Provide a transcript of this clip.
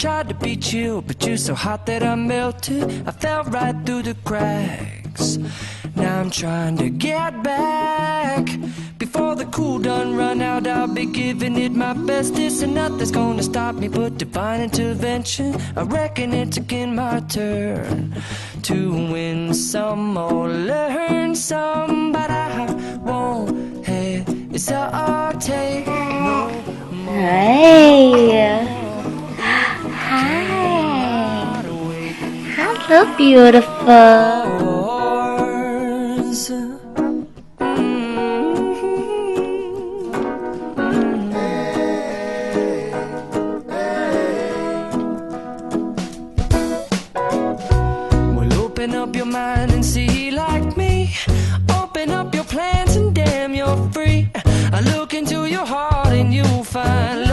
tried to be chill, but you're so hot that I melted. I fell right through the cracks. Now I'm trying to get back. Before the cool done run out, I'll be giving it my bestest, and nothing's gonna stop me but divine intervention. I reckon it's again my turn to win some or learn some, but I won't hesitate no more. Hey, hi, hello beautiful. Open up your mind and see like me. Open up your plans and damn, you're free. I look into your heart and you'll find